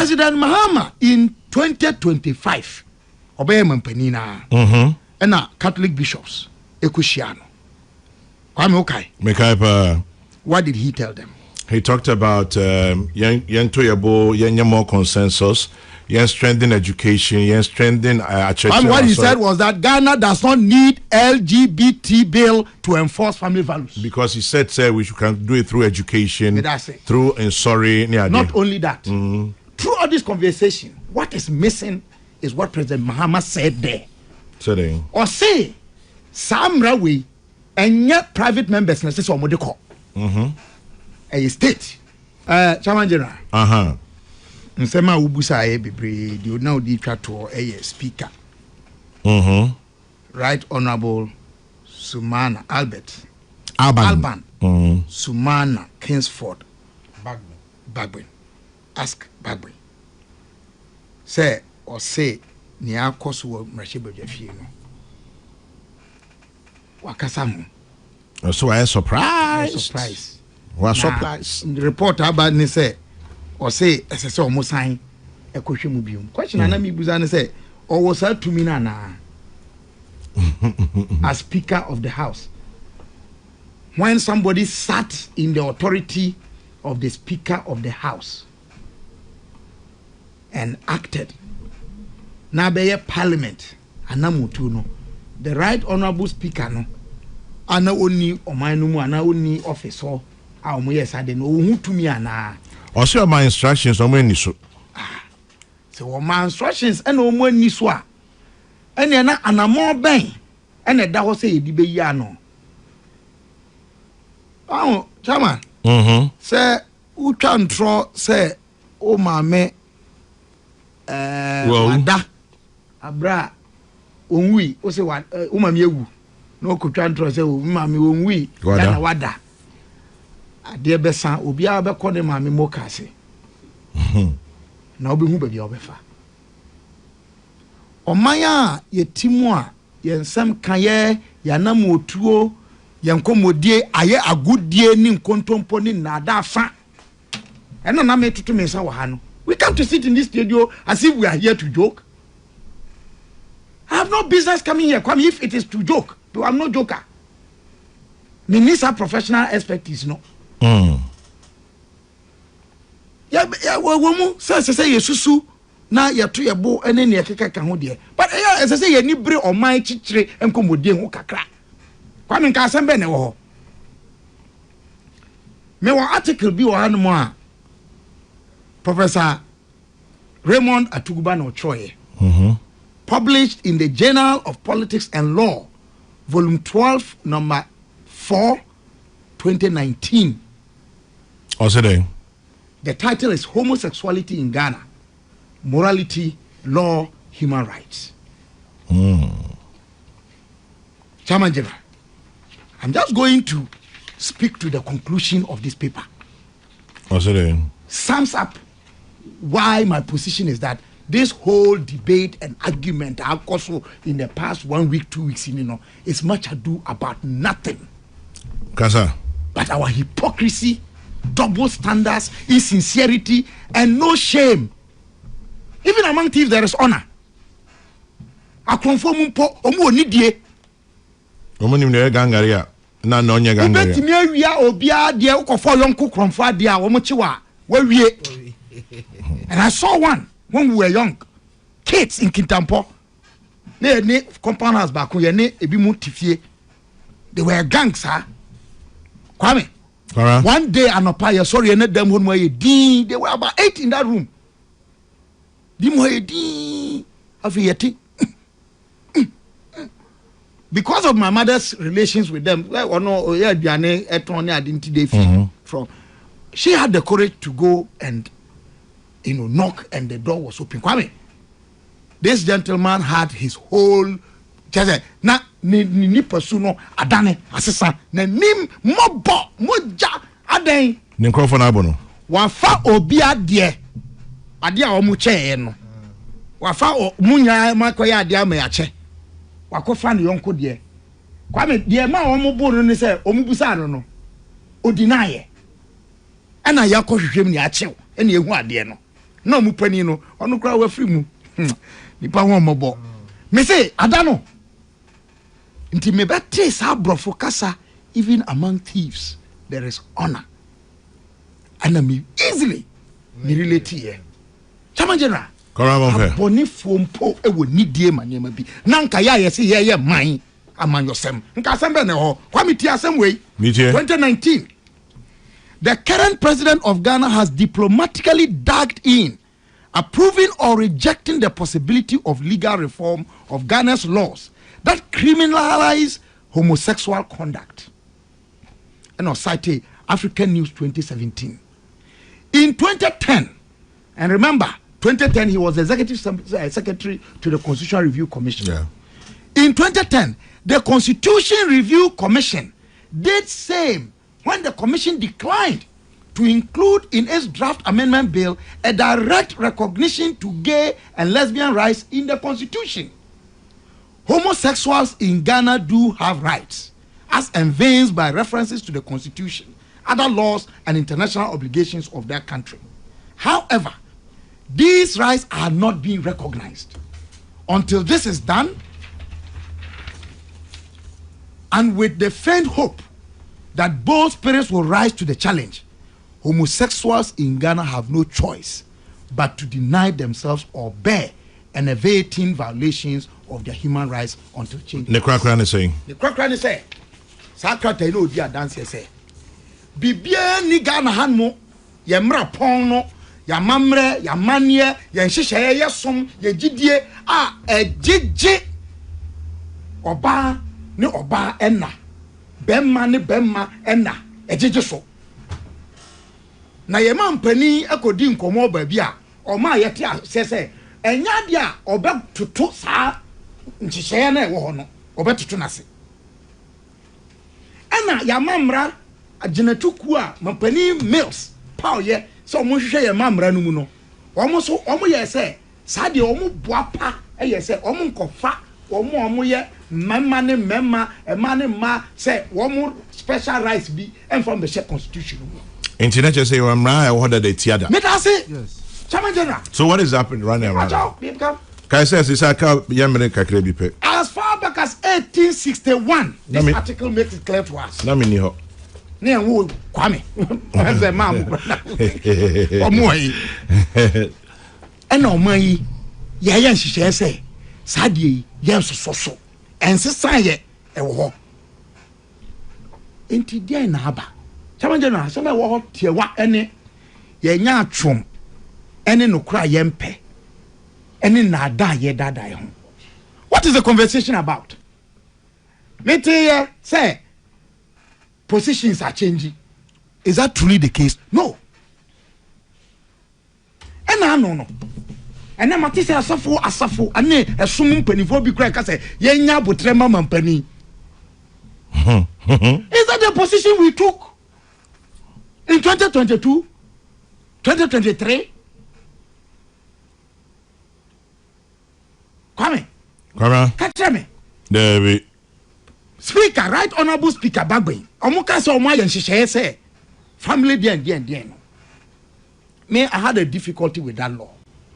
President Mahama in 2025 obey mampanina and Catholic bishops Ekushiano. Kwame Okai. What did he tell them? He talked about more consensus, strengthen education, strengthen church. And what he said was that Ghana does not need LGBT bill to enforce family values. Because he said, we can do it through education, through Not only that, through all this conversation, what is missing is what President Mahama said there. Or say, Samra we and yet private members necessary or modicum. A state. Chairman General. Nsema ubusa bebre you now di to a speaker. Right Honorable Sumana Alban. Sumana Kingsford Bagwin. Ask Bagwin. Say ni akoso mrashebe jafie no. Wakasamu. So I am surprised. Was surprised. The report about me say or say as I saw almost sign a question mubium. Question and me buzan say or was that to me na as Speaker of the House. When somebody sat in the authority of the Speaker of the House and acted na be Parliament anamutu no the Right Honorable Speaker no ana oni omanumu ana oni officer a omo yesade no ohutumi ana o say my instructions omo ani so so my instructions and omo ani so a ene na anamo ben ene da ho say edi be yi ano chairman say utwa ntro say o maame wada abra onwi o say wa o maame ewu no kutwa ntro say o maame onwi na wada ade besa obi a be kɔ ne maame mokase na obi hu ba bia obefa omanya yetimu a yensem kaye yanam otuo yenkomodie aye agudie ni nkontompo ni nada fa eno na metutu me nsa wa ha no. We come to sit in this studio as if we are here to joke. I have no business coming here. Come if it is to joke. But I'm no joker. Me needs a professional expertise, no. Yeah, womu say yesusu na yeto yebo ene ne yekeka ka ho de. But as I say ye ni bre o man chichire enkomodie ho kakra. Kwame nka asembe ne wo ho. Me wa article bi wo hanu mo a Professor Raymond Atuguba no Troye published in the Journal of Politics and Law, Volume 12, Number 4, 2019. The title is Homosexuality in Ghana, Morality, Law, Human Rights. Chairman General, I'm just going to speak to the conclusion of this paper. Sums up why my position is that this whole debate and argument also in the past 1 week, 2 weeks, is much ado about nothing. Kasa. But our hypocrisy, double standards, insincerity, and no shame. Even among thieves, there is honor. I conform po omo nidie. Omo ni mne gangaria na no nya gangaria. Ibeti mi awia obia de ukofo yonko kromfo ade a omo chiwa wawie. And I saw one when we were young, kids in Kintampo. Ne compound house back when ne ebi mu tifie. They were gangs, huh? Kwame. One day anopa sorry ne dem hon mo ye they were about 8 in that room. Di mo ye din afi yeti. Because of my mother's relations with them, from she had the courage to go and knock, and the door was open. Kwame, this gentleman had his whole na ni personal adane asesa na nim mobo moja aden ni nkrofo na abono wafa obi ade a omu che no wafa munya makoya ade ama ya che wakofa no yonko de Kwame de ma omu bo no se omu busa no odinaye ana yakohwehwem ni achew ene ehu ade no no mu pani no ono kra wa free mu nipa ho mobo me say adano nti me bete sa brofo kasa even among thieves there is honor and me easily me relate here chama general boni fompo e wo nidie manema bi na nka ya yesi ye man amanyosem nka sembe ne ho kwamiti asem we 2019 the current president of Ghana has diplomatically dug in approving or rejecting the possibility of legal reform of Ghana's laws that criminalize homosexual conduct. And I'll cite African News 2017. In 2010, and remember, 2010 he was executive secretary to the Constitutional Review Commission. Yeah. In 2010, the Constitution Review Commission did same when the commission declined to include in its draft amendment bill a direct recognition to gay and lesbian rights in the Constitution. Homosexuals in Ghana do have rights, as enhanced by references to the Constitution, other laws, and international obligations of their country. However, these rights are not being recognized. Until this is done, and with the faint hope that both spirits will rise to the challenge, homosexuals in Ghana have no choice but to deny themselves or bear enervating violations of their human rights until change. The Krakran is saying. The Krakran is saying. Sakata no dia dance say. Bibia ni Ghana hanmo ye mra pon no ya mamre ya manie ye nhihye ye som ye gidie a ejeje oba ni oba enna bemma ni bemma enna ejeje so na ye mampani akodi nkomo ba bia o ma yete asese enya dia obetutu saa nhihye na ewo ho no obetutu nase ena ya mamra agenatuku a mampani mills paul ye so mo hwehwe ye mamra no mu no omo ye se saa de omo boapa ye se omo nkofa omo ye memma ne memma ema ne ma say omo special rights be and from the constitution. Internet just say mamra I order the tiada. Me that say Yes. Chairman General. So what is happening right now? Kayi says it's as far back as 1861, this article makes it clear to us. Na me ni ho. Ne wo kwame. Eze mam. Omo yi. Ena omo yi ye nhihye say sadie ye nsoso. Ensesan ye e wo ho. Enti dia na aba. Chairman General, some e wo ho tiewa ene ye nya atwom ene nokra ye mpe. Ene na da ye dada ye ho. What is the conversation about? Mete say positions are changing. Is that truly the case? No. And no. And I'm say asafo ane esum mpanifo bi kra ka say ye nya botre mama mpani. Is that the position we took in 2022, 2023? Kwame. Catch me. David. Speaker, Right Honorable Speaker Bagbe. Omuka so omo yenhihye say family den. Me, I had a difficulty with that law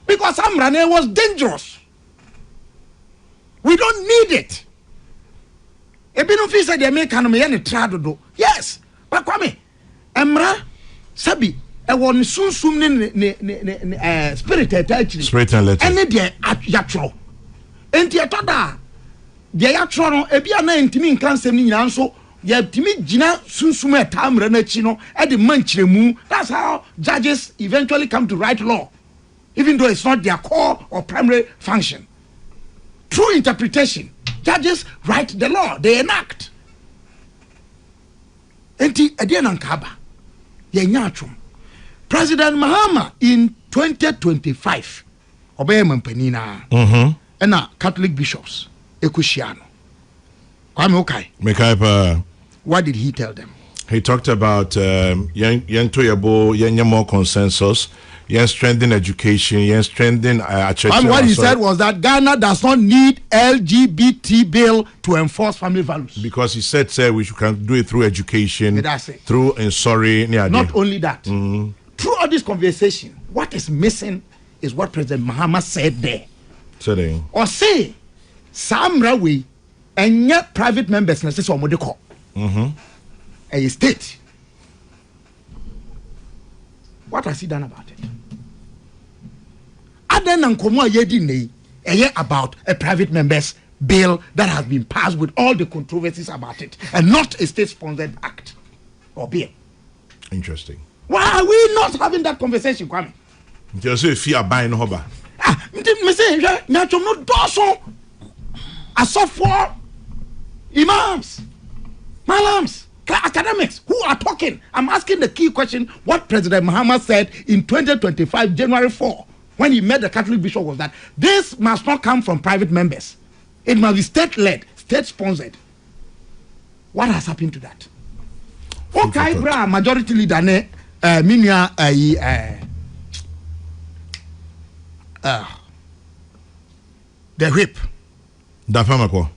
because Amrane was dangerous. We don't need it. Ebinu fi say dey make me ye ne tradodo. Yes, but Kwame, Emra Sabi e won sunsum ne spirit attached. Spirit and letter. Ene dey yatro. Enti etoda de yatro no ebia na ntimi nkan sem ni nyina nso ye timi gina sunsum etamra na chi no e de manchiremu. That's how judges eventually come to write law, even though it's not their core or primary function. Through interpretation, judges write the law, they enact. Enti edian ankaba ye nyatrum. President Mahama in 2025 obey mampanina and Catholic bishops ekushiano. Kwame okay. What did he tell them? He talked about young more consensus, young strengthen education, young strengthen church. And what he said was that Ghana does not need LGBT bill to enforce family values. Because he said, we can do it through education, through and sorry. Not only that, through all this conversation, what is missing is what President Mahama said there. Saying. Or say, Samra we and yet private members necessary or call. A state. What has he done about it? Other than Komo Yedine, about a private members bill that has been passed with all the controversies about it, and not a state-sponsored act or bill. Interesting. Why are we not having that conversation, Kwame? Just say fear buying hoba. Me say natural no doso. As for imams, malams, academics who are talking. I'm asking the key question. What President Mahama said in 2025 January 4 when he met the Catholic bishop was that this must not come from private members. It must be state-led, state-sponsored. What has happened to that? Okay, bra majority leader ne minia the whip. Dafamako.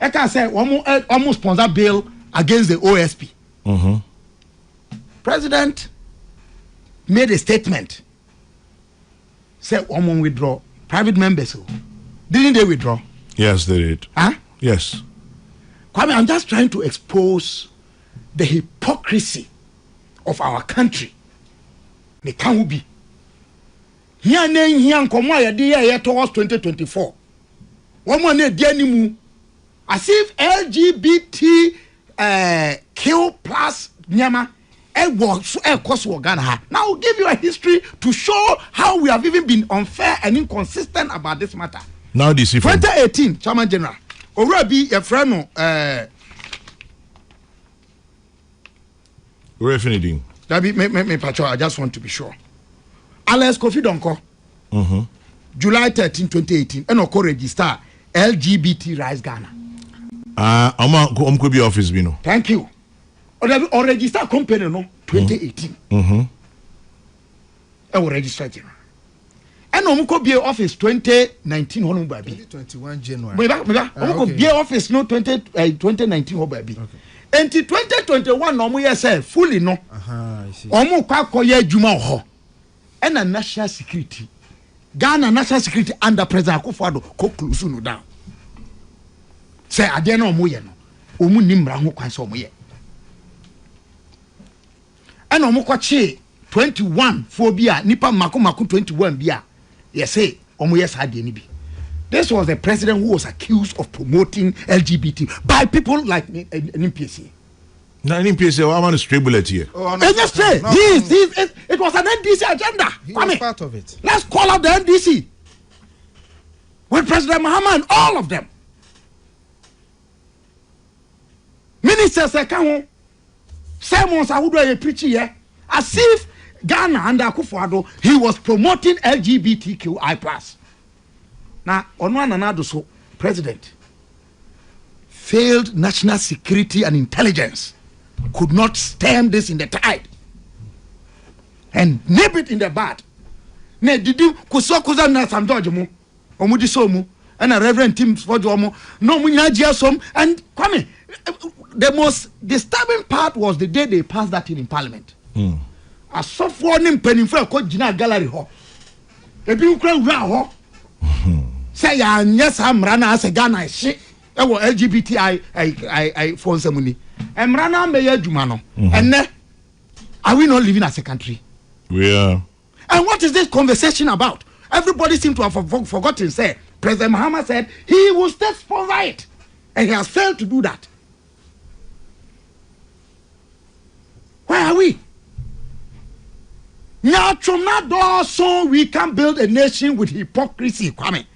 I can say almost sponsor bill against the OSP. President made a statement. Said Omo withdraw. Private members. Didn't they withdraw? Yes, they did. Huh? Yes. Kwame, I'm just trying to expose the hypocrisy of our country. They can't be. Here towards 2024. As if LGBT Q plus Nyama now I'll give you a history to show how we have even been unfair and inconsistent about this matter. Now this 2018, Chairman General. Already a friend we're finishing. Me patrol, I just want to be sure. Alex Kofi Donko. July 13, 2018. And Oko register LGBT Rise Ghana. Could be office bino. Thank you. Or register company no 2018. I will register general. And Omko be office 2019 honu baby. 2021 January. Omko be office no 2019 honu baby. Until 2021 no mo say fully no. I see. Omo kwa koye adwuma ho. And a national security. Ghana national security under President Akufo-Addo ko close no down. Say ade na omo ye no. Omu nimra ho kwan so omo ye. And omo kwa che 21 phobia nipa mako 21 bia. Yes say omo yes ade ni bi. This was the president who was accused of promoting LGBT by people like NPC. No, NPC, I want to stray bullet here. It was an NDC agenda. He was part of it. Let's call out the NDC with President Mahama and all of them. Ministers say, sermons are who preach here as if Ghana under Akufo-Addo he was promoting LGBTQI+. Now, on one another, so president failed national security and intelligence could not stem this in the tide and nip it in the bud. Ne did you kusokuza na Sam George mu omudi so mu and a Reverend Tim Fojomo no munyaji asom and Kwame, the most disturbing part was the day they passed that in Parliament. As so for nim penifo ko gina gallery ho ebi ukra wura ho say yes amrana as a Ghana shit e wo LGBTI I for samuni emrana me adwuma no and are we not living as a country? We are. And what is this conversation about? Everybody seems to have forgotten. Say President Mahama said he will state sponsor it, and he has failed to do that. Where are we? Now, so we can build a nation with hypocrisy. Kwame.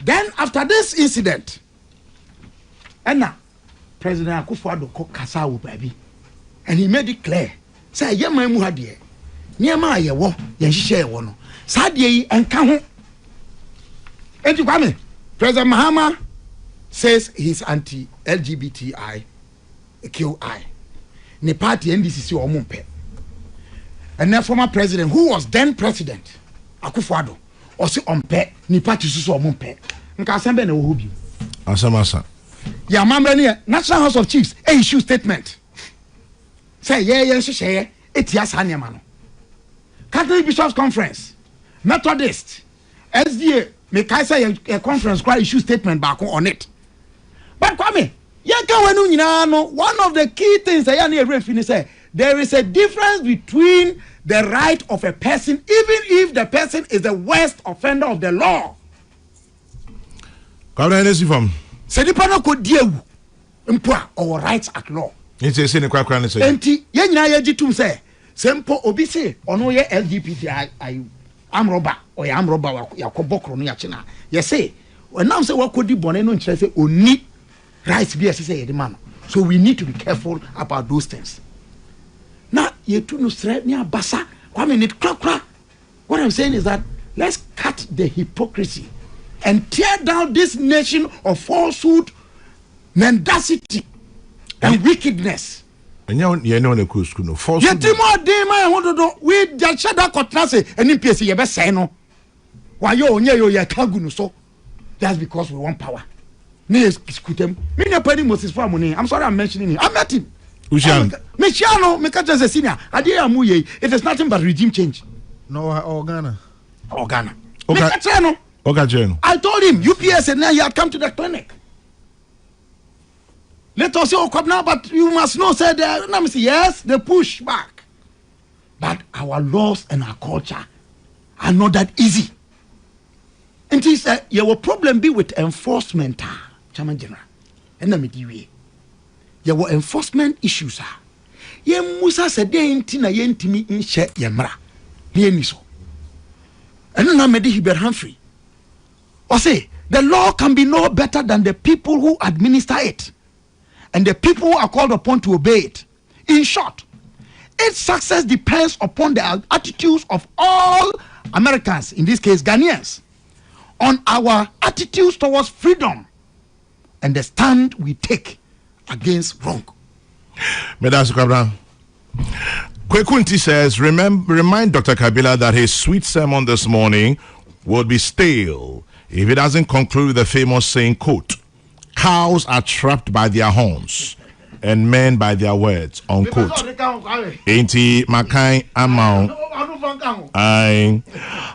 Then after this incident, and now President Akufo-Addo ko kasa wo baby, and he made it clear. Say ye man mu hade, niema ye wo, ye hihye ye wo no. Sa de yi enka ho. Enti Kwame, President Mahama says he's anti-LGBTI QI. Ne party NDC o mumpe. And the former president, who was then president, Akufo-Addo, also ompe, ni party so mumpe. Nka asembe na wo bi. Asamasa. Ya mamre National House of Chiefs issue statement. Say yeah share etiasa niama no. Catholic Bishops Conference Methodist, SDA, make I say a conference cry issue statement back on it. But Kwame, one of the key things I say there is a difference between the right of a person, even if the person is the worst offender of the law. Say the panel could deal or rights at law. It's a sin crack. Say, Sempo Obise, or no LGBT, I'm robber, or I'm robber, Yakobokro, Yachina. Yes, say, when now say what could the Boneno say, or need rights be as say the man. So we need to be careful about those things. Now, you two no straight near Bassa, I mean, it crack. What I'm saying is that let's cut the hypocrisy and tear down this nation of falsehood, mendacity, and wickedness. And you know the cool school. Yet more day, my want we just shut that cotnase and in PC, you best say no. Why you Kaguno so? That's because we want power. I'm sorry I'm mentioning him. I met him. Michiano, Mekaja is a senior. It is nothing but regime change. No, Ghana. Ghana. I told him, UPS, and now he had come to the clinic. Let us say, oh, come now, but you must know, said, yes, they push back. But our laws and our culture are not that easy. And he said, your problem be with enforcement, Chairman General. And let me your enforcement issues are. Ye Musa said, Tina Yentimi in She Yamra. Niso. And then I made Hubert Humphrey. Or say, the law can be no better than the people who administer it. And the people who are called upon to obey it. In short, its success depends upon the attitudes of all Americans, in this case Ghanaians, on our attitudes towards freedom and the stand we take against wrong. Medas Kabra. Kwekunti says, remind Dr. Kabila that his sweet sermon this morning would be stale if it doesn't conclude with the famous saying, quote, cows are trapped by their horns and men by their words, unquote. Ain't Makai Amount.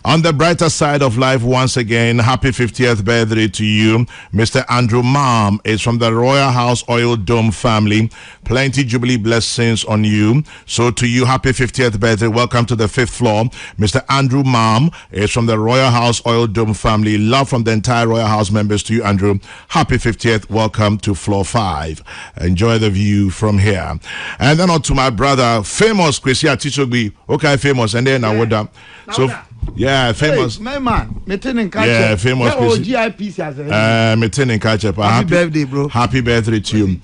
On the brighter side of life, once again, happy 50th birthday to you. Mr. Andrew Mam is from the Royal House Oil Dome family. Plenty Jubilee blessings on you. So to you, happy 50th birthday. Welcome to the 5th floor. Mr. Andrew Mam is from the Royal House Oil Dome family. Love from the entire Royal House members to you, Andrew. Happy 50th. Welcome to floor 5. Enjoy the view from here. And then on to my brother, famous Kwesi Atichogbi. Okay, famous. And then I would so yeah, famous. Hey, my man, yeah, famous. Happy birthday, bro. Happy birthday to you.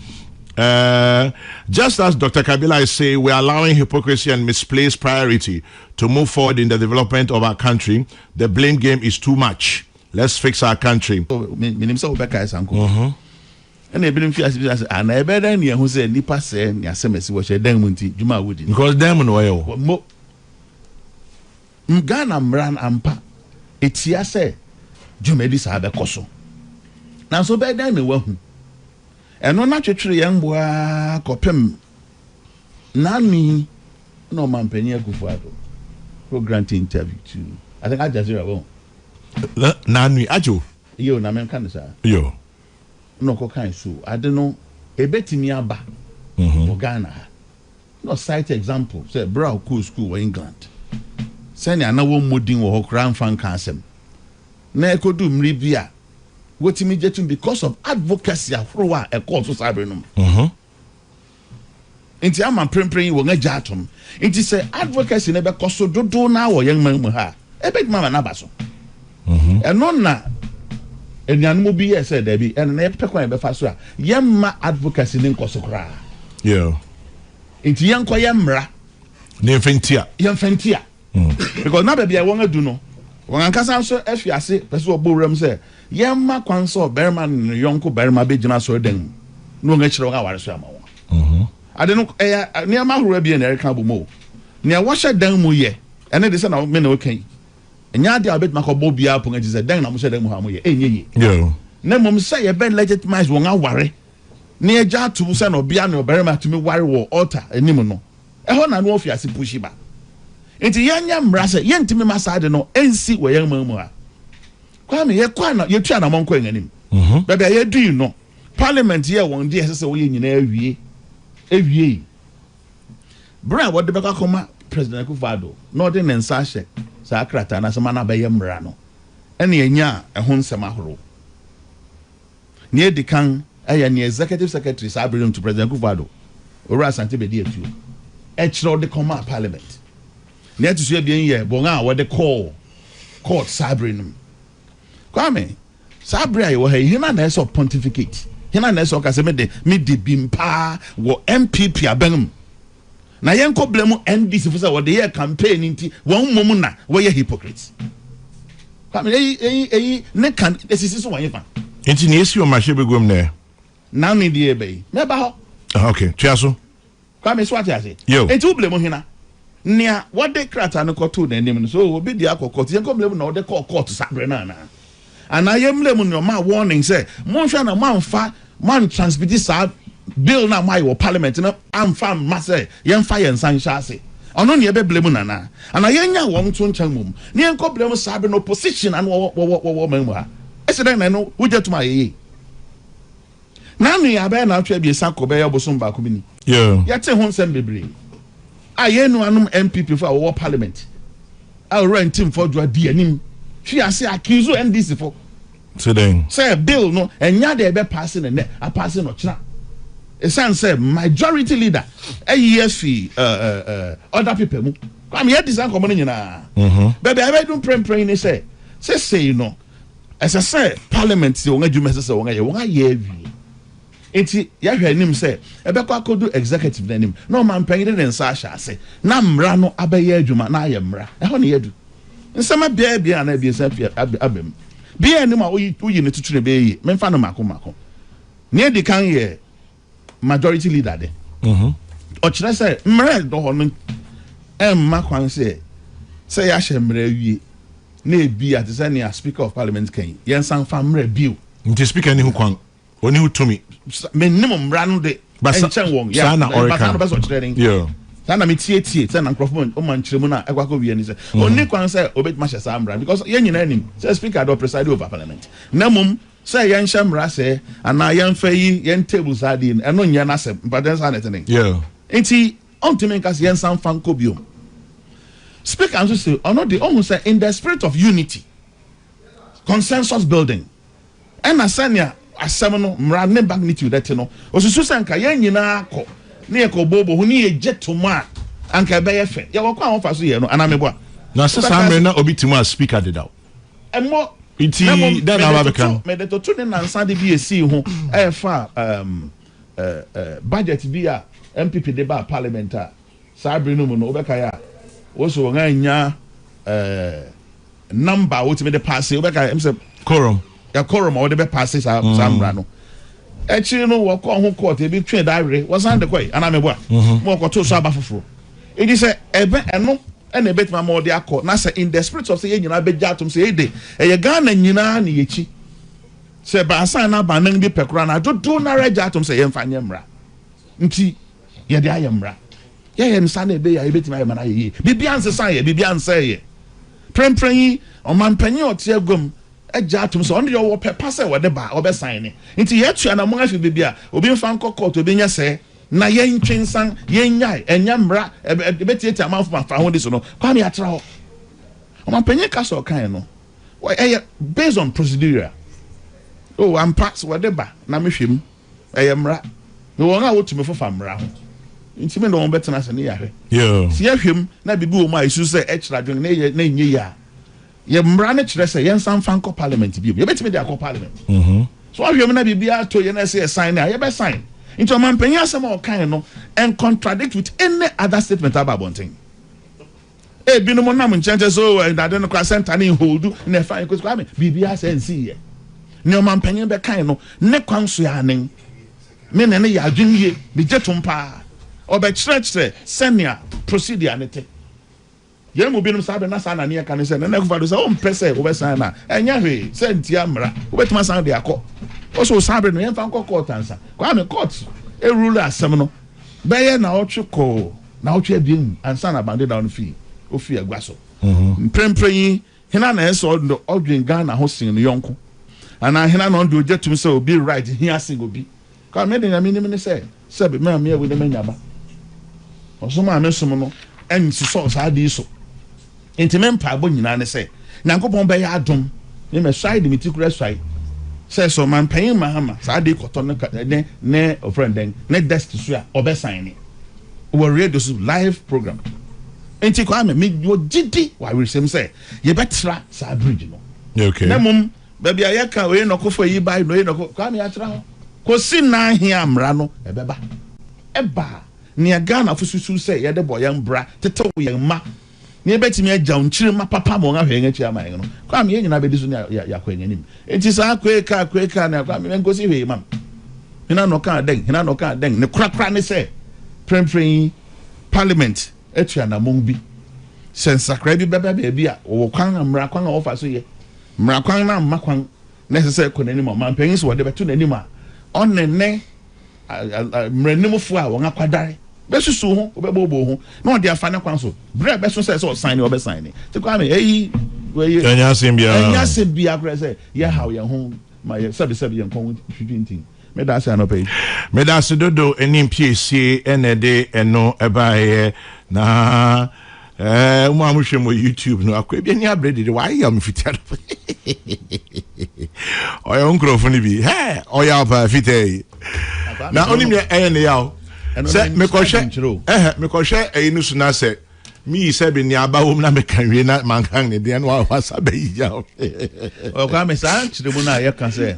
Just as Dr. Kabila is saying, we are allowing hypocrisy and misplaced priority to move forward in the development of our country. The blame game is too much. Let's fix our country. And I've been feeling and I better than who said Nipa said, Yasemesi was a diamond, Juma Woody. Because diamond oil. Mgana mran ampa etia se dwumedi sa be koso na so be dan ne wahu eno na twetwere yan boa kopem nani no mampani akufu ado program interview to I think Ajazira won nani ajo yo na men kan sa yo no ko kan so ade no ebetimi aba o Ghana no cite example say bra cool school in England sani anawo modin wo hokran fan kansem na ekodu mribia wotimi jetum because of advocacy afrowa e court so sabre no inti ama prempren wo ngaja atom inti say advocacy na be koso dodo na wo yen man mu ha e be mama na baso eno na enuanum bi ye say da bi en na pekwan be fa so a yemma advocacy ni nkoso kra yeah inti yanko yemra ne mfentia because na baby I want to do no wan ankasa so afiase pese oboram say yemma kwan so berman yonko berma be gina so den no nga kire wa ware so ama wo ade no ne ma horo bi na ereka bo mo ne wo hye dan mu ye ene de say na me na okan enya de abet makobo bia po nga say dan na mo hye dan mu ha mo ye enye yo na mom say ye ben legitimize won aware ne eja to say no bia na berma to me ware wo altar enim no e ho na no afiase pushi ba Enti yanya mrase yentimi masade no ensi wo yan mamu a. Kwa me ye kwa na ye tua na monko enanim. Bebe ye du no. Parliament here won dey say wo ye nyina awie. Bra wo de beka koma President Akufo-Addo no de nensa hye sa krata na sama na be ye mra no. Ene enya ehon nsem ahoro. Ne edikan aya ne executive secretary sa bring to President Akufo-Addo. Ora Asante be dey atuo. Echro de koma Parliament. Ne atuso ebien ye bonga wo de call court sabrinum. Kwame sabria ye wo ha hina na eso pontificate. Hina na eso ka se me de bimpa wo MPP abenum. Na yen ko blame NDC for say wo de ye campaign nti won mom na wo ye hypocrites. Kwame ne kan esisi so wan ye fa. Enti ne esi o ma hye begum ne. Na ni de be. Me ba ho. Okay, chiaso. Kwame so ati Yo. Enti wo blame hina. Nia what de krata no koto na nim so obi di akokot yen ko blame na wo de court sabre na na. And I am lemon no ma warning say monhwa na man transmit sa bill na my parliament no am fam ma say yen fa yen san hase ono ne be blame na na and I nya won to nchan mum ne yen ko blame sa be no position and wo man ha eseden na no wo jetu ma ye na no ya be na atwa bi sa ko be ye bosom ba ko bi ni ya te ho nsem bebre ayenu anum MPP for wo parliament I rent him for do di anim she ase accuse NDC for today say bill no enya de be passing and a passing no china e say majority leader EFC other people mu come here this come no nyina baby I don't pray ni say you know as I say parliament say won adwuma say won aye awie enti ya hwe nim say e be kwa kodu executive nanim no man panyin ne nsa ahya ase na mra no abaye adwuma na aye mra e ho ne yedu nsema bia na bia sa abem bia ni ma oyi ne tutu ne be yi memfa no mako ne di kan ye majority leader de o kire say mra do ho no emma kwan say ya hye mra wie na ebi at say ne speaker of parliament kan yen san fa mra bill nti speaker ni hu kwan oni hu tumi minimum mra no de enchen won ya na orikan ba so kire yeah na me tie say na microphone o man kyeremu na ekwako wie ni say oni kwan say obetma hye samra because yen nyina anim say speaker do preside over parliament na mum say yen hyamra say ana yen fa yi yen tables ade eno nya na say but then say anything yeah enti ontimen kas yen san fan ko biom speaker also say ono the almost say in the spirit of unity consensus building and asania asem no mra ne magnitude that no osusu sanka yen nyina akọ ne ko bobo hu ne jetoma anka be ye fe ye wo kwa fa so ye no ana meboa na sasa amre na obi timu as speaker did out emo iti da na ba bekan me de to ne nansa de bi esi hu e fa budget bi a MPP de ba parliament sa abre no mu no obeka ya wo so nga nya number wo ti me de pass obeka em say quorum ya quorum o de be pass sa mra no actually no wo ko ho court e bi twe diary was and the quay ana meboa mo ko to so aba foforo e di say ebe eno na ebetima mo de akọ na say in the spirit of say ye nyina be jatom say e de e ye Ghana nyina na ye chi say ba san na ba nan bi pekura na dodo na rejatom say ye mfa nyemra nti ye de ayemra ye nsa na ebe ya ebetima ye mana ye bibia nsa ye bibia nsa ye prempren o man panyi o tie agom ejatom so on de wo pepa say wo de ba obe sign ni nti ye tua na mo afi bibia obi mfa nkọ court obi nya say na yen twinsan yen nyai enya mra ebetieti amanfo mafa ho diso no kwa me atra ho o man panyi ka so kan no based on procedural oh am pass wo de ba na me hwem mra no won a wotumi fofa mra ho nti me no won betena se ne ya hwe yeah si ya hwem na bibi wo ma isu se extra dwen na nye ya ye mra ne kire se yen san fan ko parliament bi ye betimi de akọ parliament so hwem na bibi ato ye na se sign na ye be sign into man penya asem o kan no and contradict with any other statement about bonting e bi no mo na mo nchenche so and I don't know center na hold na fine ko kwa me bibi ase nsi ye ne man penya be kan no ne kwan so ya nen me ne ya adwinye bi jetom pa obe church senior procedure ne te ye mo binum sabe na sa na ne kan se na Akufo-Addo say o mpese o be san na enya hwe se ntia mra o betuma san de akọ also sabe no yen fan court answer kwa me court e rule asem no be ye na otwe ko na otwe abiem ansa na bande down fee ofi agwaso prempren hina na eso do odwen Ghana ho sin no yonko ana hina na do jetum say obi right hia sin obi ka me de na me ni say be me am ye we de manyaba osoma amesom no ensi so sa di so enti me mpa abo nyina ne say nyankopon be ya adom me me side me tikura swai say so man pan mahama sa di koto ne friend den ne desk so a obesan ni we radio live program enti kwa me yo gidi wa we say ye betra sa bridge no okay na mum baby ayaka we no kofo yi bai no ye no kwa me atra ho ko si na hia amra no ebeba eba ne Ghana fususu say ye de boy mbra tetew ye ma ne betimi agya unchire ma papa mo nga hwe ngachi ama no kwa me nyina bedi so ne ya kwa nyanim enti sa kweka na kwa me ngosi hwe mam hina no ka den ne krakra ne say prempren parliament etua na mong bi sensakra bi baba bi a wo kwan amra kwan a ofa so ye mra kwan na ma kwan necessary ko nanim ma panyin so de beto nanim a onene mranimfo a won akwadare besusu ho obebobo ho na ode afa na kwan so bre beso say so sign obe sign te kwa me eyi we anya sembia kra say ye how ye ho ma ye sabi ye kon 15 me da say no pay me da se dodo enim piesie enede eno ebaye na mo amhwe mo YouTube no akwa bia ni abrede de why am fitia oya onkrofo ni bi oya ba fitai na oni me ne yaw se me ko hwe eyinu su na se mi se bi ni aba wo na me kan we na mankan ne de no wa sa ba yi yaw o kwa me sa chire mu na ye kan se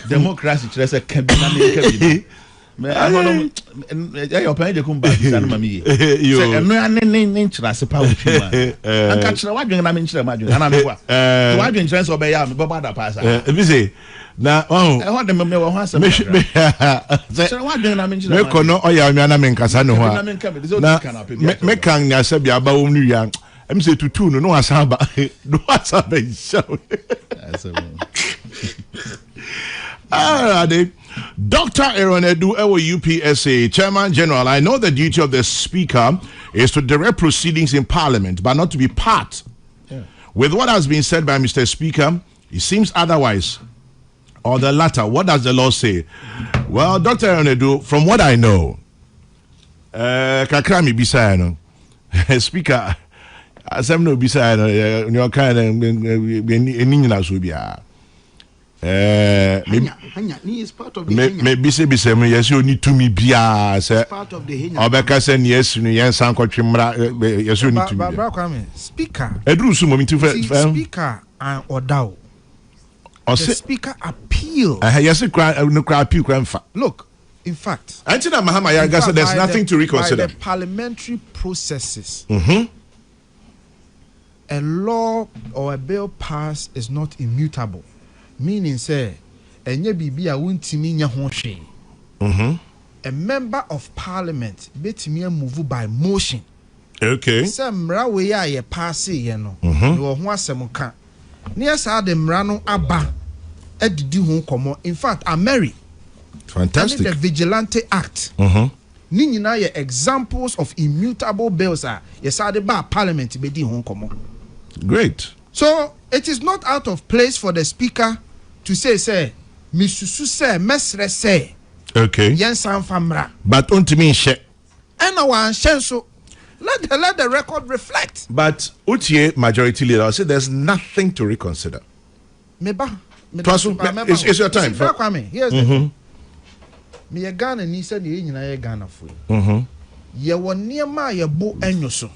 democracy chire se Kabila me Kabila me ahono ya yo pan de kumba bisa na mami se eno ya ne chira se pa wotwi ma anka chira wadwen na me chira ma adwen ana me kwa to wadwen chira se obeya me baba da pa sa bi se na ho de me wo ho asem chira wadwen na me chira me kono oya me na me nkasa ne ho a me kan nya se bia ba wo nu ya em se tutu no asaba isha Dr. Aaron Edu Ewo UPSA, Chairman General, I know the duty of the Speaker is to direct proceedings in Parliament, but not to be part. With what has been said by Mr. Speaker, it seems otherwise. Or the latter, what does the law say? Well, Dr. Aaron Edu, from what I know, Kakrami Bisayano, Speaker, asem no Bisayano, your kind of Hanya is part of the maybe say me yes you need to me bia say part of the Hanya obeka say yes you yen san kwatwemra yes you need to me speaker edru su momenti speaker and odaw the speaker appeal yes no cry appeal kramfa look in fact Antina Mahama Yaga said there's nothing to reconsider by the parliamentary processes a law or a bill passed is not immutable. Meaning say enye bibi a wuntimi nya ho hwe a member of parliament betimi move by motion okay say mra we ya ye pass ye no wo ho asem ka ne asa de mra no aba edidi ho komo in fact Ameri fantastic the vigilante act ni nyina ye examples of immutable bills are yesa de ba parliament be di ho komo great so it is not out of place for the speaker to say misusu say mesre say okay yensan famra but ontimi hye ena wan hye so let the record reflect but utie majority leader say there's nothing to reconsider it's your time here's the thing me Ghana ni say ne nyina ye Ghana fo ye won niema ye bo enyo so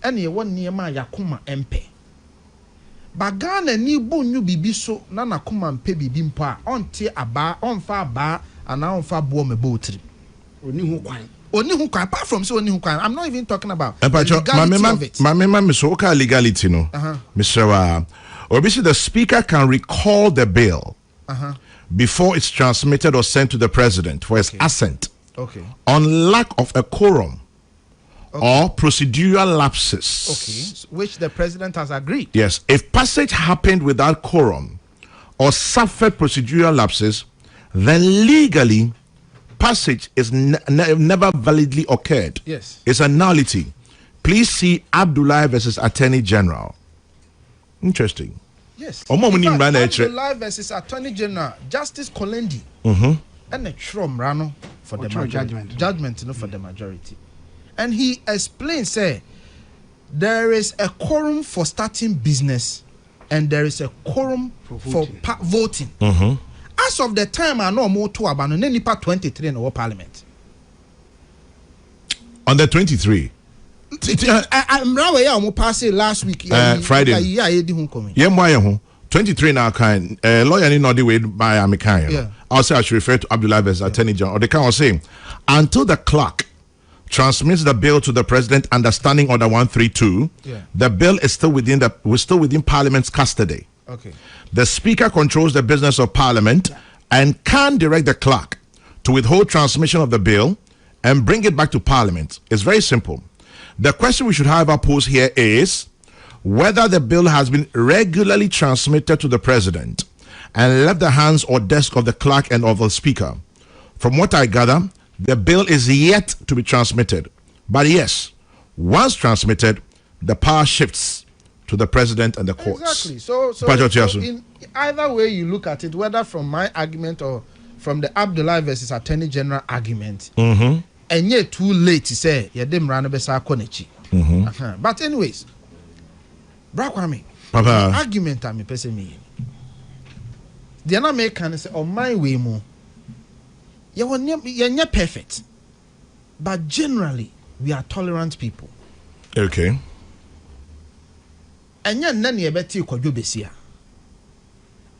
ena ye won niema yakoma empe Bagana ni bunyu bibi so na nakoma mpe bibi mpo a onte aba onfa aba ana onfa bo me botri oni hu kwan apart from so oni hu kwan I'm not even talking about the legality of it. My so ka legality no Mr. Obviously the speaker can recall the bill before it's transmitted or sent to the president for his assent on lack of a quorum or procedural lapses. Which the president has agreed. Yes. If passage happened without quorum or suffered procedural lapses, then legally passage is never validly occurred. Yes. It's a nullity. please see Abdullah versus Attorney General. Interesting. Yes. Abdullah versus Attorney General Justice Kolendi. And a Trom Rano for the judgment for the majority. And he explains, say, there is a quorum for starting business and there is a quorum for voting. As of the time I know more to about nipa 23 in our parliament. On the 23. I'm now pass it last week. Friday. Yeah, 23 now kind lawyer need not the way by Amikan. Yeah. I'll say I should refer to Abdullah as Attorney General. Or they can say until the clerk transmits the bill to the president under Standing Order 132, the bill is still within Parliament's custody. Okay. The Speaker controls the business of Parliament and can direct the clerk to withhold transmission of the bill and bring it back to Parliament. It's very simple. The question we should however pose here is whether the bill has been regularly transmitted to the president and left the hands or desk of the clerk and of the speaker. From what I gather, the bill is yet to be transmitted. But yes, once transmitted, the power shifts to the president and the courts. Exactly. So in either way you look at it, whether from my argument or from the Abdullah versus Attorney General argument, and yet too late to say, but anyways, Brakwame, argument I'm a person. The American say, on my way more. You're not perfect, but generally we are tolerant people. Okay. And you're none ye betty besia.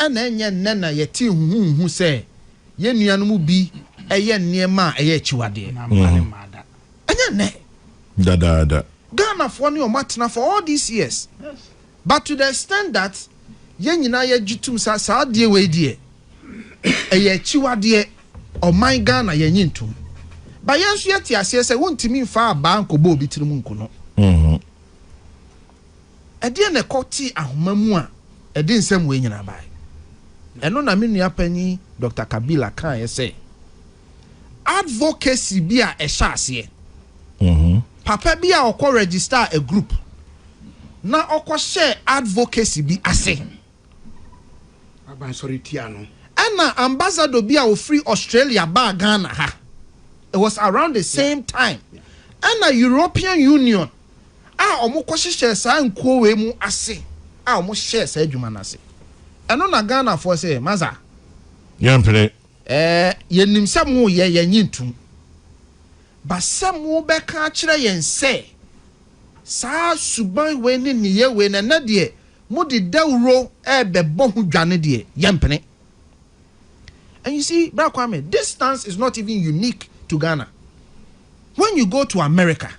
And then you're none ye tea who say, ye nuanumu be a yen near ma a ye chuade. And you're ne. Da. Ghana for your matna for all these years. Yes. But to the extent that yen ye jutum sa dear way dear. A ye chuade. O my Ghana yenyintum ba yenso yeti ase wontimi mfa banko bo bi tirimu nkono ede na koti ahomamu a ede nsem we nyina bai eno na me nua pani Dr. Kabila kan ye say advocacy bi a ehya ase papa bi a okọ register a group na okọ share advocacy bi ase aban sorry tiano. And ambassador be our free Australia ba Ghana ha. It was around the same time. And the European Union omo kwahye sa nko we mu ase. Omo share sa adwuma na ase. Eno na Ghana for say maza. Yampene. Yenim samu ye yanyintum. Ba samu be ka kire yen say. Sa suban we ni ye we na na de mo de dawro be bo hu dwane de yampene. And you see, Brakwame, this stance is not even unique to Ghana. When you go to America,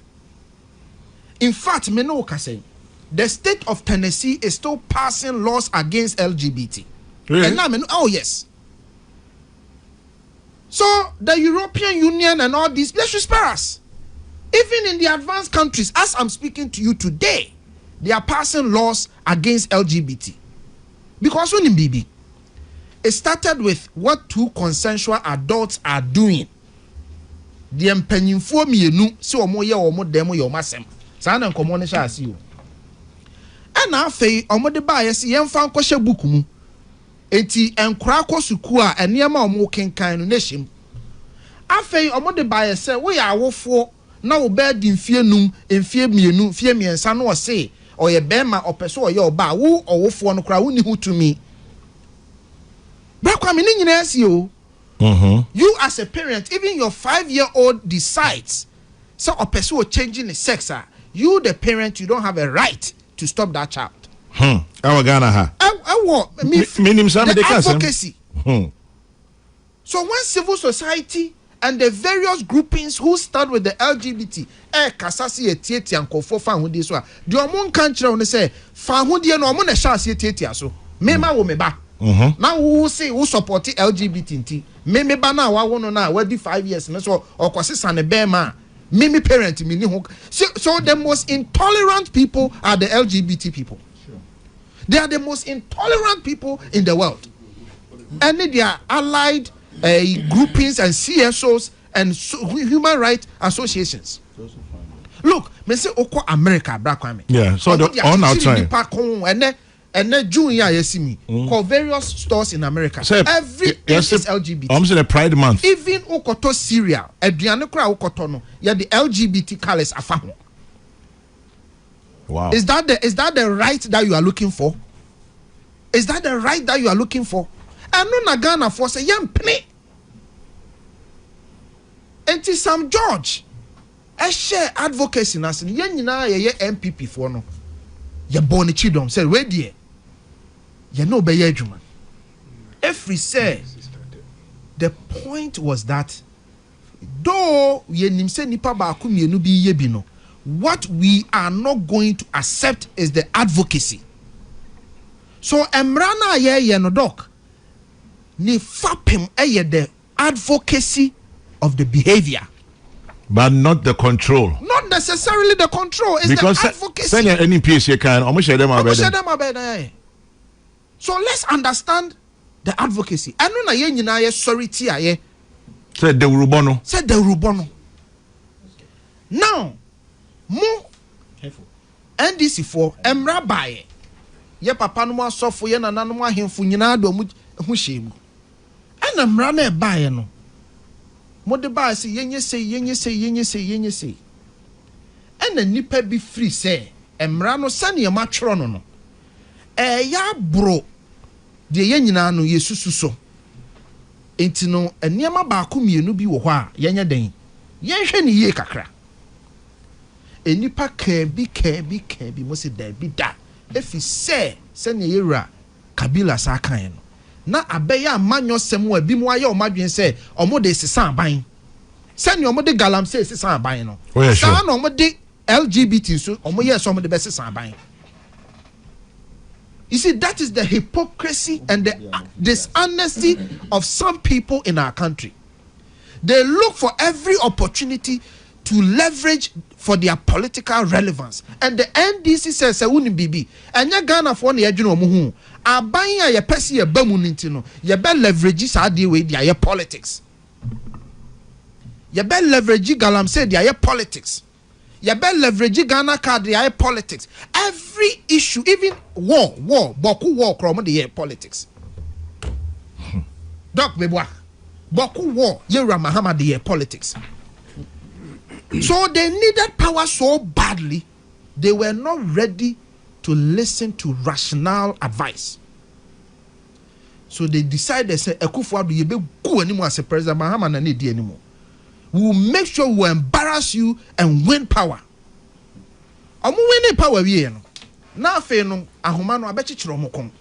in fact, Menoka saying, the state of Tennessee is still passing laws against LGBT. Really? And now, oh yes. So the European Union and all this, they should spare us. Even in the advanced countries, as I'm speaking to you today, they are passing laws against LGBT. Because when in BB, it started with what two consensual adults are doing. The empenyinfo mienu se omo ye omo demo ye omasem. Sa na nkomo ne sha ase o. E na afei omo de ba ye se yemfa nkɔhye book mu. Enti enkora kosuku a enema omo kenkan no na hyem. Afei omo de ba ye se wo ya awofo na wo ba di mfie num, mfie mienu, mfie miensa no ɔse ɔyɛ bɛma ɔpɛso ɔyɛ ɔba wo ɔwofo no kra wo ni hutumi. You as a parent, even your 5-year-old decides so a person changing the sex, you the parent, you don't have a right to stop that child. Our Ghana ha. Advocacy. So when civil society and the various groupings who start with the LGBT, kasasi etieti and kofo fa hu dis wa. The omon kan kire on say fa hu die no omon na sha ase etieti aso. Mema wo me ba. Now who say who support LGBT? Me ba na wa wono na wa di 5 years na so okosesa ne be ma. Me parent me ni ho. So the most intolerant people are the LGBT people. Sure. They are the most intolerant people in the world. And they are allied groupings and CSOs and human rights associations. Look, me say oko America bra kwame. Yeah, so the on outside. And then June ya see me call various stores in America. So, everything is LGBT. I'm saying the Pride Month. Even Okoto cereal, Adriano Kra Okoto no, yeah, the LGBT colors are found. Wow. Is that the right that you are looking for? Is that the right that you are looking for? And no Nagana for say young penny. And to Sam George, I share advocacy na sin yen nyina ye MPP for no. Ye born chidom said where dear. You know be adwuma. If we say the point was that though ye nim say nipa ba ku mienu bi ye bi no, what we are not going to accept is the advocacy. So emrana ye no doc ni fapem the advocacy of the behavior, but not the control. not necessarily the control. It's Because the advocacy. send any piece you can. Almost share them about So let's understand the advocacy. I know na ye nyina ye sorry ti aye. Said the Rubono. Said the Rubono. Now, mo NDC for emra bae. Ye papa no mo asofo ye nana no mo ahemfo nyina do mu hu hyemu. Ana emra na bae no. Mo de bae se yenye se. Ana nipa bi free say emra no sane ma tworo no no. Ya bro de ye nyina no ye susu so. Enti no eniema ba ko mienu bi wo ho a yenye den. Yenhwe ne ye kakra. Enipa can be mo se da bi da. If he say send yera Kabila sa kan no. Na abeya amanyo sem wa bi mo aye o madwen say omo de sesa aban. Send omo de galam say sesa aban no. Sa na omo de LGBT so omo ye so omo de be sesa aban. You see, that is the hypocrisy and the dishonesty of some people in our country. They look for every opportunity to leverage for their political relevance. And the NDC says, "Bibi, and ya Ghana for the Adjuno Muhu, Abaya ya pesi ya bamunintino, ya be leverage sa di way their politics. Ya be leverage Galam said their politics. Ya be leverage Ghana card their politics. Every issue, even war, boku war, kromo the politics. Doc Bebwa, boku war, Yera Mahama the politics. So they needed power so badly, they were not ready to listen to rational advice. So they decided, say, Ekufuado, you be go anymore as a president, Mahama na need anymore. We will make sure we embarrass you and win power. Omu winning power we no. Na fe no ahoma no abechichiro mo kon.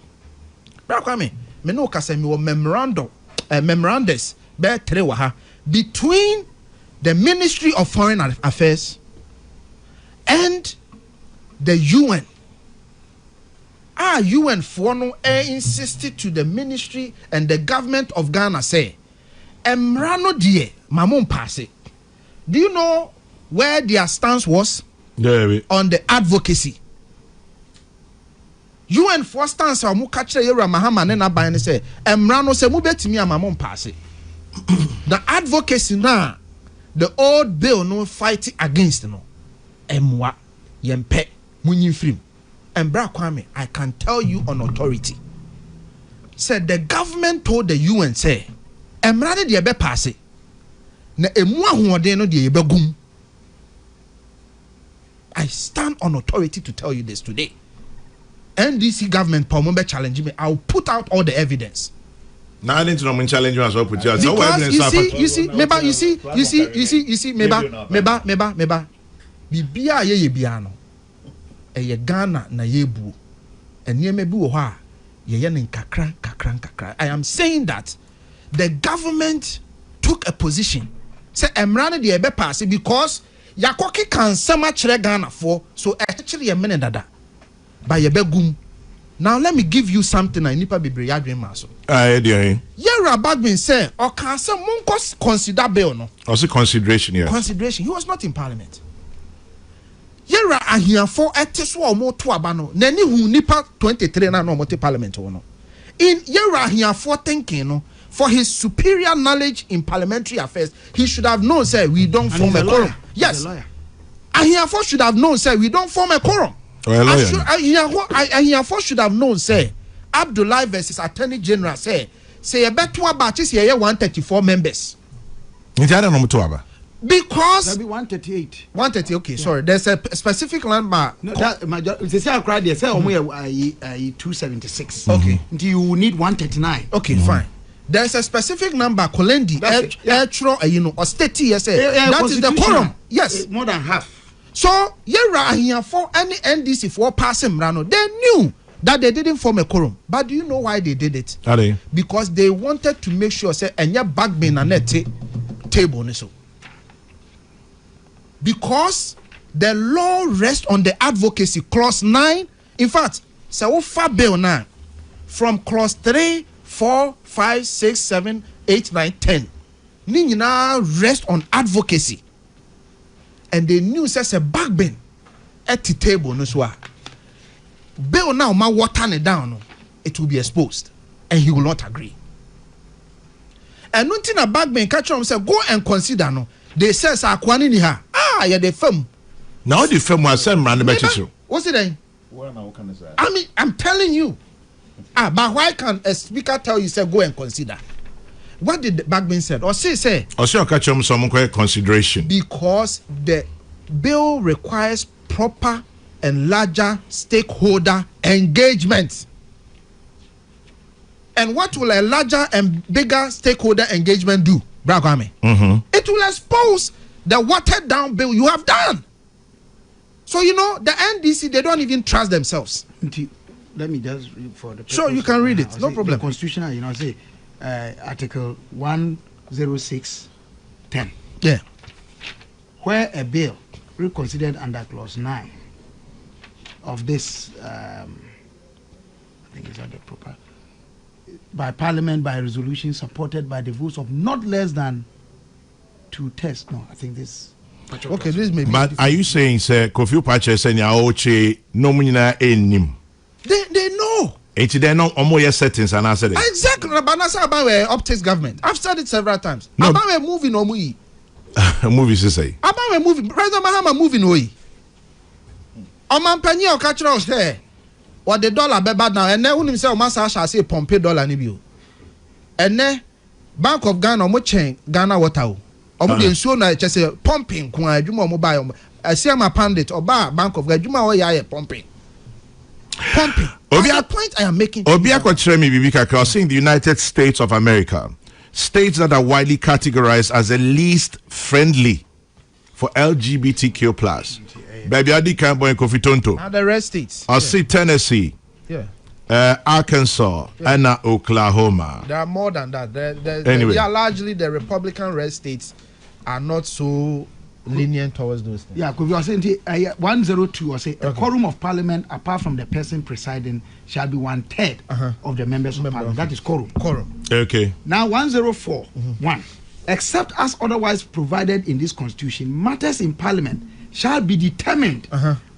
Bra kwa me no kasa me wo memorandus be 3 wa ha between the Ministry of Foreign Affairs and the UN. UN for no insisted to the ministry and the government of Ghana say, Emrano die mamon passe. Do you know where their stance was? On the advocacy. UN for stance or mu catch Yera Mahama and Abayane say, Emrano se mu betimi mamon passe. The advocacy now. The old bill no fighting against no. Emwa yempe munyin frim. And Bra Kwame, I can tell you on authority. Said the government told the UN say, Emrade de be passe. Na emwa huode no de be gum. I stand on authority to tell you this today. NDC government be challenge me. I'll put out all the evidence. Now I need to know when challenge you as well put you. Because you see, meba, bibia ye bia no. Ye Ghana na yebu. Enye mebi wo ha ye kakra. I am saying that the government took a position. Say emrane de ebe pass because yakoki kan sama chere Ghana for so actually a minute dada. By ye begum. Now let me give you something I nipa bebre yadwen maso. Yera Bagbin say or can some monko consider bill no. Also consideration, yes. Consideration. He was not in parliament. Yera ahiafo eteso omo to aba no. Nani hu nipa 23 na no mo te parliament no. In Yera ahiafo thinking no, for his superior knowledge in parliamentary affairs, he should have known say we don't form a quorum. Yes. Ahiafo should have known, say, we don't form a quorum. Ahiafo should have known, say, Abdullahi versus Attorney General, say a better batch is here 134 members. Because that'll be 138. 130, okay, sorry. There's a specific number. No, they say I cried, they say 276. Okay. You will need 139. Okay, fine. There's a specific number, Kolendi, or state, yes, that is the quorum. Yes. More than half. So, here for any NDC for passing Rano, they knew that they didn't form a quorum. But do you know why they did it? Because they wanted to make sure, say, and your backbone and table. So. Because the law rests on the advocacy, clause 9. In fact, so far bill now from clause 3, 4, 5, 6, 7, 8, 9, 10. Nina rest on advocacy. And they knew says a backbone at the table. No so bill now ma water it down, it will be exposed. And he will not agree. And nothing a backbone catch on say go and consider no. They says akwani ni ha. Yeah, the film. Now the film was sent round the better. What's it then? I mean, I'm telling you. But why can't a speaker tell you, say, go and consider? What did the backbone said? Or say? Or say, catch some consideration. Because the bill requires proper and larger stakeholder engagement. And what will a larger and bigger stakeholder engagement do, Brakwame? It will expose the watered down bill you have done. So, you know, the NDC, they don't even trust themselves. Let me just read for the. Sure, you can read it. No problem. The Constitutional, you know, say Article 106(10). Yeah. Where a bill reconsidered under Clause 9 of this, I think it's not the proper, by Parliament by resolution supported by the votes of not less than 2/3. No, I think this. Okay, this may be. But are you saying, sir, Kofi Pache saying ya oche no munina enim? They know. It's they know omoye settings and I said it. Exactly. But that's about optics government. I've said it several times. No. About a movie no movie. Movies to say. About a movie. President Mahama movie no. Oman or catch us there. What the dollar be bad now? And then when himself massa shall say pompe dollar ni bio. And then Bank of Ghana mo chain Ghana water. Omo de nsuo na che say pumping ko adwuma omo buy omo. Asiama pandit oba Bank of Ghana adwuma wo ya pumping. Pumping. The point I am making. Obia kwachire me bibi kakra saying the United States of America, states that are widely categorized as the least friendly for LGBTQ plus. Baby adi kan boy Kofi Tonto. Now the rest states. I see Tennessee. Yeah. Arkansas and Oklahoma. There are more than that. Anyway. Largely the Republican red states are not so lenient towards those things. Yeah, because we are saying 102 or say a quorum of Parliament apart from the person presiding shall be 1/3 of the members of Parliament. That is quorum. Okay. Now 104 1. Except as otherwise provided in this Constitution, matters in Parliament shall be determined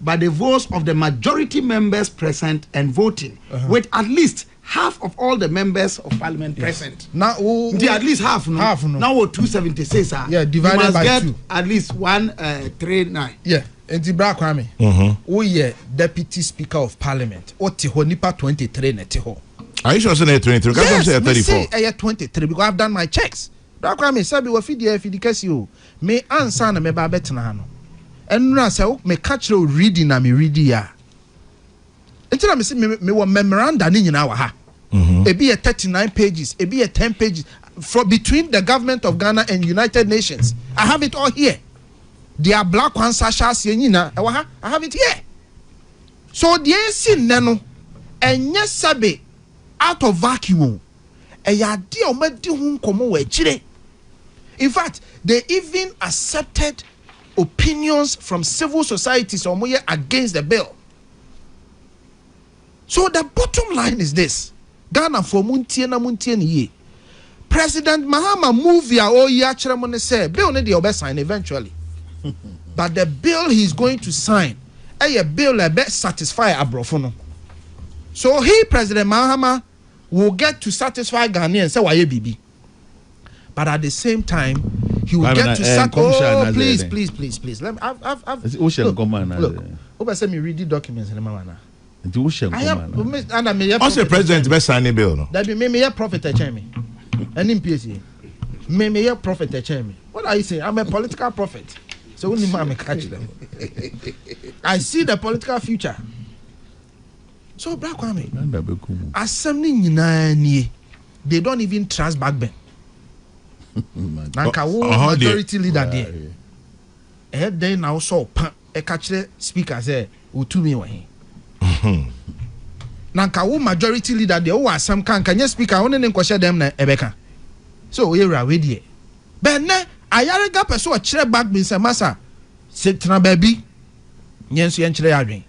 by the votes of the majority members present and voting, with at least half of all the members of Parliament present. Now, at least half. No? Half. No. Now, 276. Yeah, divided by get 2. At least 139. Yeah. And the Black Kwame. We Deputy Speaker of Parliament. Otiho nipa 23 netiho. Are you sure it's 23? Yes, say 34. Say 23 because I've done my checks. Black Kwame sabi we feed the case you. Me answer na me ba betena no. And now say me catch you reading na me read ya. Until I say me wa memoranda ni nyina wa ha. It be a 39 pages, it be a 10 pages from between the government of Ghana and United Nations. I have it all here. They are black ones, Sasha Sienina. I have it here. So the AC nano and yes sabe out of vacuum. In fact, they even accepted opinions from civil societies against the bill. So the bottom line is this. Ghana for muntie ye. President Mahama move ya say bill ne the sign eventually. But the bill he's going to sign a bill best satisfy abrofono. So President Mahama will get to satisfy Ghanaians say why BB. But at the same time, he will get to sack. Oh, please. Let me. Ocean command. Look. Over say me read the documents in the mama. The ocean command. And I may. Also, President best sign bill. No. That be me a prophet a me. And in PSA. Me a prophet a me. What are you saying? I'm a political prophet. So only man catch them. I see the political future. So Black Kwame, assembly nyinaa they don't even trust backben. Nanka wo majority leader there. Then now so e catch speaker say utumi wa he. Nanka wo majority leader there wo asem kan kanye speaker won ne nkɔhye dem na ebeka. So we ra we there. But na ayarega person o kire backben say masa setna baby nyenso yen kire adwen.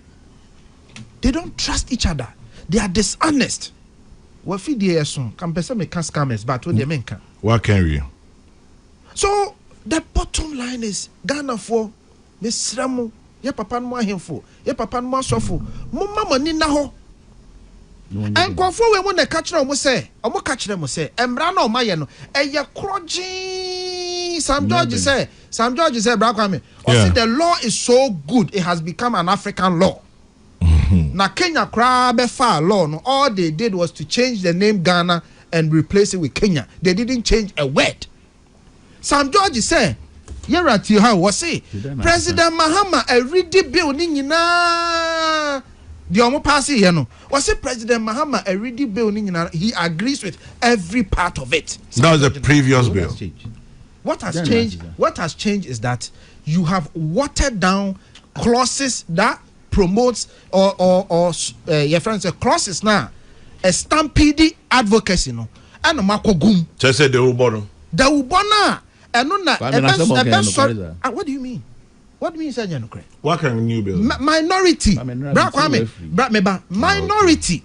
They don't trust each other. They are dishonest. What feed the son? Can person make scammers, but what they make? What can we? So the bottom line is Ghana for Miss Ramu. Ye papa no ahemfo. Ye papa no asofo. Mo mama ni na ho. And kwafo we mo na catch na mo say. Omo catch na mo say. Emra na o maye no. Eye kroji. Sam George say. Black Kwame. See the law is so good. It has become an African law. Na Kenya crab far law no, all they did was to change the name Ghana and replace it with Kenya. They didn't change a word. Sam George said, "Yerati how was say President Mahama a ready bill ni nyina the omo pass here no. Was say President Mahama a ready bill ni nyina he agrees with every part of it." That was the previous bill. What has changed? What has changed is that you have watered down clauses that promotes or your friends say crosses now a stampede advocacy no and makogum just say the ubona and no na what do you mean say no what can a new bill minority Black Kwame minority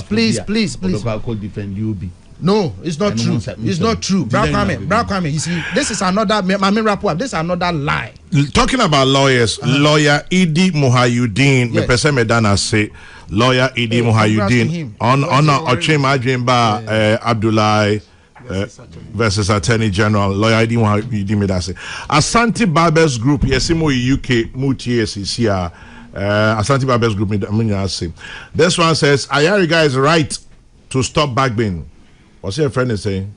please no, it's not true. It's not true. Black Kwame, you see, this is another. This is another lie. Talking about lawyers, lawyer Idi Muhayuddin, the person Medana say, lawyer Idi Muhayuddin on Ochim Ajimba Abdullahi versus Attorney General, lawyer Idi Muhayuddin Medase. Asante Barbers Group, Yesimo UK, Muti SCR, Asante Barbers Group, this one says, Ayariga is right to stop backbin. What's your friend is saying?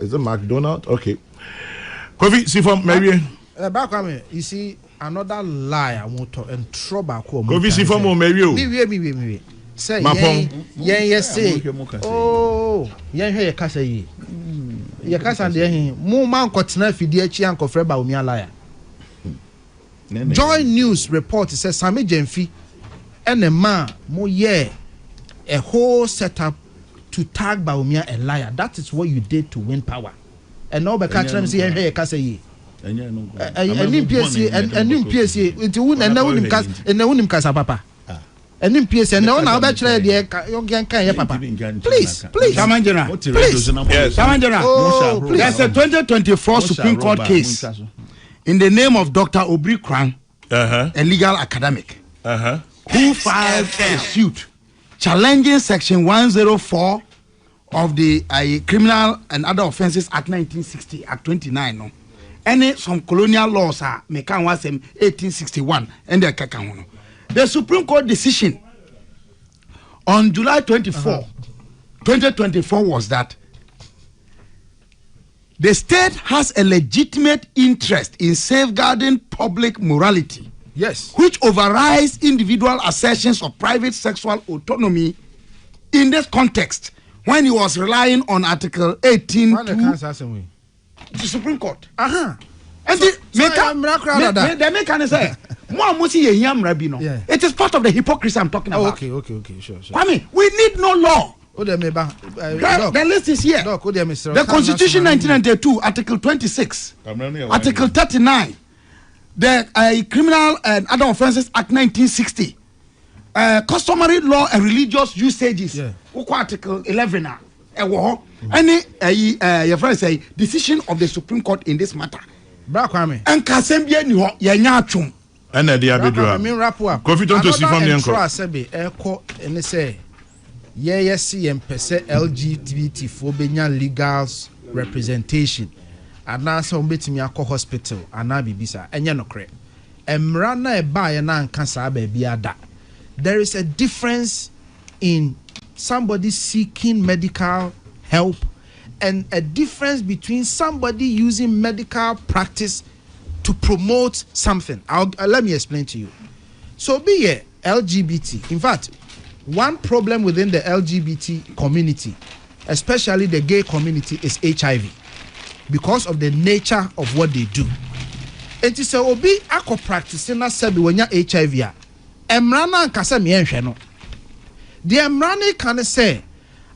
Is it McDonald? Okay. Kofi, see from maybe. Back you see another lie I want to and trouble. Kofi, see from maybe. Me. Say, yes, say. Oh, yeah, kasa ye. Ya kasa de mo man kotena fidie chi anko freba omi alaya. Joy News report says Sami Jemfi and a man mo a whole setup to tag Baumia a liar. That is what you did to win power. And now, because I'm saying, hey, Kasayi. And in PSC, and in PSC, it wouldn't and no cast and no one casa papa. And in PSC, and no one about the papa. Please, Samandra, please. There's a 2024 Supreme Court case in the name of Dr. Obri Kran, a legal academic, who filed a suit challenging Section 104 of the Criminal and Other Offences Act 1960 at 29. No, any some colonial laws are mekan was 1861 and the kakan. The Supreme Court decision on July 24, 2024 was that the state has a legitimate interest in safeguarding public morality. Yes, which overrides individual assertions of private sexual autonomy in this context when he was relying on Article 18 to the Supreme Court. And the mechanism it is part of the hypocrisy I'm talking about. Okay, sure. I mean, we need no law. The list is here. The Constitution 1992, Article 26, Article 39. The Criminal and Other Offences Act 1960, customary law and religious usages. Article 11. Any your friend say decision of the Supreme Court in this matter. And Kasembia ni ho yenya twum. And the Abidra. I mean wrap up. Kofi don't to see from the uncle. And say yes, and per se LGBT for benya legals representation anaasɛ ɔmbɛtumi akɔ hospital anaa bibisa ɛnyɛ nokorɛ mmara na ɛbaeɛ na anka saa baabi ada. There is a difference in somebody seeking medical help and a difference between somebody using medical practice to promote something. Let me explain to you. So be a LGBT. In fact, one problem within the LGBT community, especially the gay community, is HIV because of the nature of what they do. And to say, obi ako practicing na sebi wenya HIV ya. Emrana nkasa mienhwe no. The emrana can say,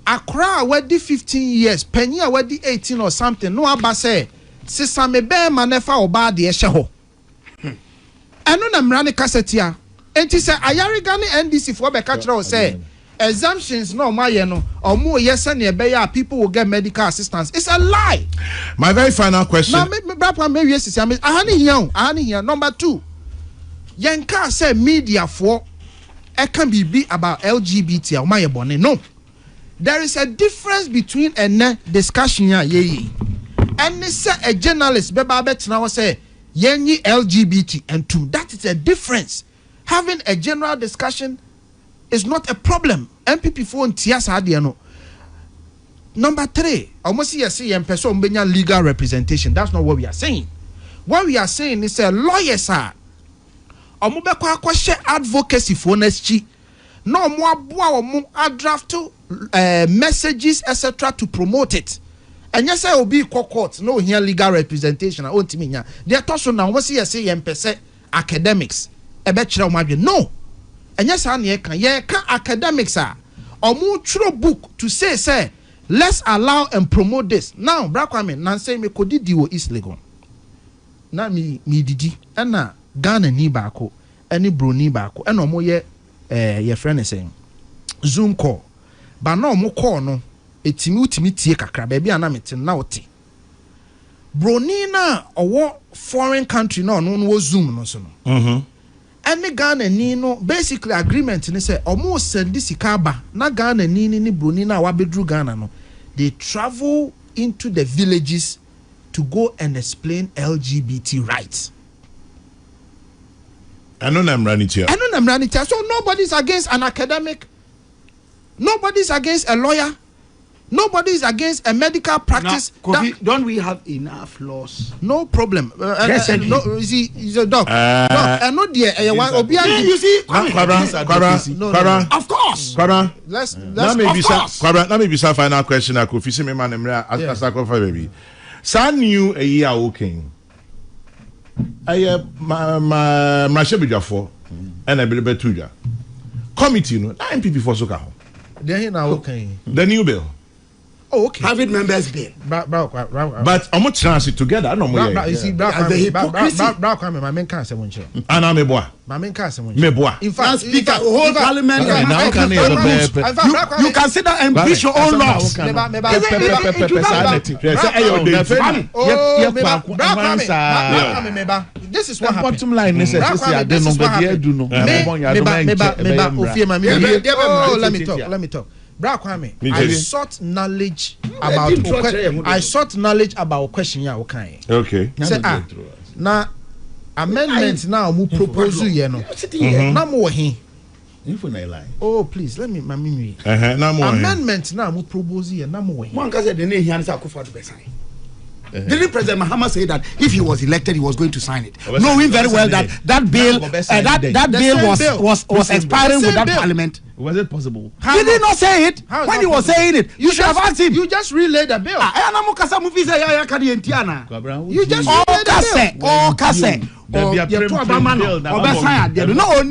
Accra wedi 15 years, penny wedi 18 or something. No aba say, sisa me be manefa oba de ehye ho. Eno na emrana kasetia. Enti say ayarigani NDC for be catch o say exemptions no maye no omo yesa na ebe ya people will get medical assistance. It's a lie. My very final question. Now me brapa me wiese say ahani here. Number 2. Yenka say media for e can be about LGBT or my bone. No. There is a difference between a discussion and say a journalist beba betina say yenyi LGBT and 2. That is a difference. Having a general discussion is not a problem. MPP phone tias hadiano. Number 3, almost yes, person legal representation. That's not what we are saying. What we are saying is a lawyer sir. Omubekwa kwashe advocacy for next. No more draft messages etc. to promote it. And yes, I will be court. No here legal representation. I want me. They are talking now. Almost yes, academics. No. And yes, I can academics are or true book to say let's allow and promote this. Now, Brakwame, Nancy me kodi diwo is legal. Na me didi and na Ghana ni bako any bro ni bako and no more your friend is saying Zoom call. But no more call no etimi tie kakra baby anamete na oti. Bronina or foreign country no Zoom no so no. Any Ghana ni no basically agreement ni say almost send this ikaba na Ghana ni Brunina wabedru Ghana no. They travel into the villages to go and explain LGBT rights. I know I'm running here. So nobody's against an academic. Nobody's against a lawyer. Nobody's against a medical practice. Now, Kofi, don't we have enough laws? No problem. No, he's a dog. No, dear. You see, of course. Let me be some final question. I could see me man as a baby. San you a year okay. My Shebijafo and I believe Tuja committee. No, 9 people for Soka. They're now okay. The new bill. Oh, okay. Have it members bill. But how much chance it together? I don't know. You see, the hypocrisy. My main cancer won't show. And I'm a boy. My main cancer won't show. In fact, speaker, whole parliament. You can sit down and push your own laws. This is what happened. Bottom line is let me talk. I sought knowledge about question ya okay. Okay. Say na amendment now mu propose you know. Na mo he. Oh please let me amendment now mu propose you na mo he. One can say the name here is Akufo to sign. Didn't President Mahama say that if he was elected, he was going to sign it, knowing very well that bill was expiring with that parliament? Was it possible? Did he not say it when he was saying it? You should have asked him. You just relayed the bill. You just relayed the bill. No,